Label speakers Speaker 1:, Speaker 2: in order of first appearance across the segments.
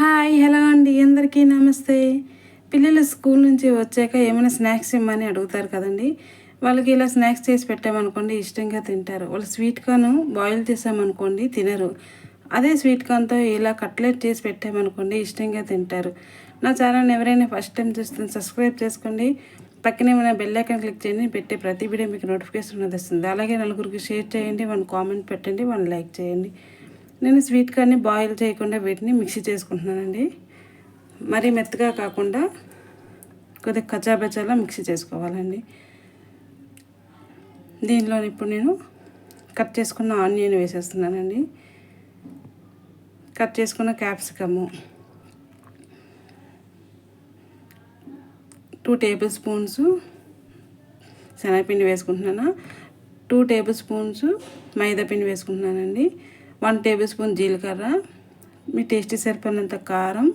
Speaker 1: Hi hello అండి, అందరికీ నమస్తే. పిల్లలు స్కూల్ నుంచి వచ్చాక ఏమైనా స్నాక్స్ ఇమ్మని అడుగుతారు కదండి. వాళ్ళకి ఇలా స్నాక్స్ చేసి పెట్టామనుకోండి ఇష్టంగా తింటారు. వాళ్ళు స్వీట్ కార్న్ బాయిల్ చేసామనుకోండి తినరు. అదే స్వీట్ కార్న్తో ఇలా కట్లెట్ చేసి పెట్టామనుకోండి ఇష్టంగా తింటారు. నా ఛానల్ని ఎవరైనా ఫస్ట్ టైం చూస్తే సబ్స్క్రైబ్ చేసుకోండి. పక్కనే ఉన్న బెల్ ఐకాన్ క్లిక్ చేయండి. పెట్టే ప్రతి వీడియో మీకు నోటిఫికేషన్ వస్తుంది. అలాగే నలుగురికి షేర్ చేయండి, వన్ కామెంట్ పెట్టండి, వన్ లైక్ చేయండి. నేను స్వీట్ కార్న్ని బాయిల్ చేయకుండా వీటిని మిక్సీ చేసుకుంటున్నానండి. మరీ మెత్తగా కాకుండా కొద్దిగా కచ్చాబచ్చాలా మిక్సీ చేసుకోవాలండి. దీనిలో ఇప్పుడు నేను కట్ చేసుకున్న ఆనియన్ వేసేస్తున్నానండి. కట్ చేసుకున్న క్యాప్సికము, 2 టేబుల్ స్పూన్స్ శనగపిండి వేసుకుంటున్నాను, 2 టేబుల్ స్పూన్స్ మైదాపిండి వేసుకుంటున్నానండి, 1 టేబుల్ స్పూన్ జీలకర్ర, మీ టేస్ట్కి సరిపడినంత కారం,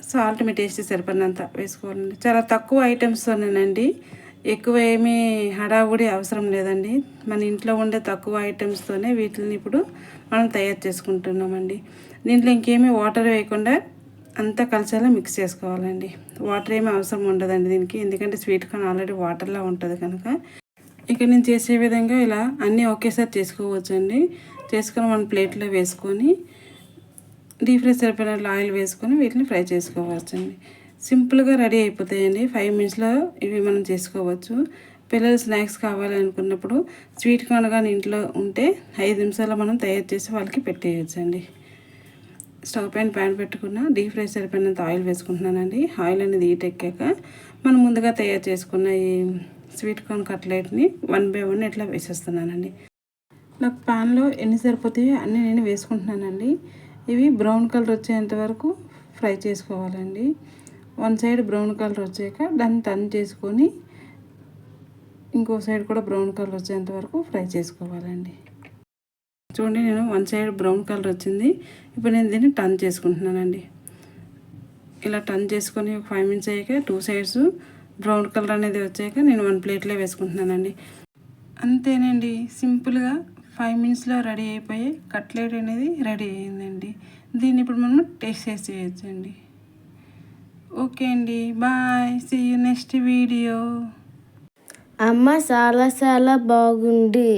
Speaker 1: సాల్ట్ మీ టేస్ట్కి సరిపడినంత వేసుకోవాలండి. చాలా తక్కువ ఐటమ్స్తోనేనండి, ఎక్కువ ఏమీ హడావుడి అవసరం లేదండి. మన ఇంట్లో ఉండే తక్కువ ఐటమ్స్తోనే వీటిని ఇప్పుడు మనం తయారు చేసుకుంటున్నామండి. దీంట్లో ఇంకేమీ వాటర్ వేయకుండా అంతా కలిసేలా మిక్స్ చేసుకోవాలండి. వాటర్ ఏమీ అవసరం ఉండదండి దీనికి, ఎందుకంటే స్వీట్ కార్న్ ఆల్రెడీ వాటర్లా ఉంటుంది కనుక. ఇక్కడ నేను చేసే విధంగా ఇలా అన్నీ ఒకేసారి చేసుకోవచ్చండి. చేసుకొని మన ప్లేట్లో వేసుకొని డీప్ ఫ్రై సరిపడిన ఆయిల్ వేసుకొని వీటిని ఫ్రై చేసుకోవచ్చండి. సింపుల్గా రెడీ అయిపోతాయండి. 5 మినిట్స్లో ఇవి మనం చేసుకోవచ్చు. పిల్లలు స్నాక్స్ కావాలి అనుకున్నప్పుడు స్వీట్ కార్న్ కానీ ఇంట్లో ఉంటే 5 నిమిషాల్లో మనం తయారు చేసి వాళ్ళకి పెట్టేయచ్చండి. స్టవ్ పైన ప్యాన్ పెట్టుకున్న డీప్ ఫ్రై సరిపడినంత ఆయిల్ వేసుకుంటున్నానండి. ఆయిల్ అనేది హీట్ ఎక్కాక మనం ముందుగా తయారు చేసుకున్న ఈ స్వీట్ కార్న్ కట్లెట్ని 1 బై 1 ఇట్లా వేసేస్తున్నానండి. నాకు ప్యాన్లో ఎన్ని సరిపోతాయో అన్నీ నేను వేసుకుంటున్నానండి. ఇవి బ్రౌన్ కలర్ వచ్చేంత వరకు ఫ్రై చేసుకోవాలండి. 1 సైడ్ బ్రౌన్ కలర్ వచ్చాక దాన్ని టర్న్ చేసుకొని ఇంకో సైడ్ కూడా బ్రౌన్ కలర్ వచ్చేంత వరకు ఫ్రై చేసుకోవాలండి. చూడండి, నేను 1 సైడ్ బ్రౌన్ కలర్ వచ్చింది. ఇప్పుడు నేను దీన్ని టర్న్ చేసుకుంటున్నానండి. ఇలా టర్న్ చేసుకొని 5 మినిట్స్ అయ్యాక 2 సైడ్స్ బ్రౌన్ కలర్ అనేది వచ్చాక నేను 1 ప్లేట్లో వేసుకుంటున్నానండి. అంతేనండి, సింపుల్గా 5 మినిట్స్లో రెడీ అయిపోయి కట్లెట్ అనేది రెడీ అయ్యిందండి. దీన్ని ఇప్పుడు మనం టేస్ట్ చేసి చేయొచ్చండి. ఓకే అండి, bye, see you next video.
Speaker 2: అమ్మ చాలా చాలా బాగుంది.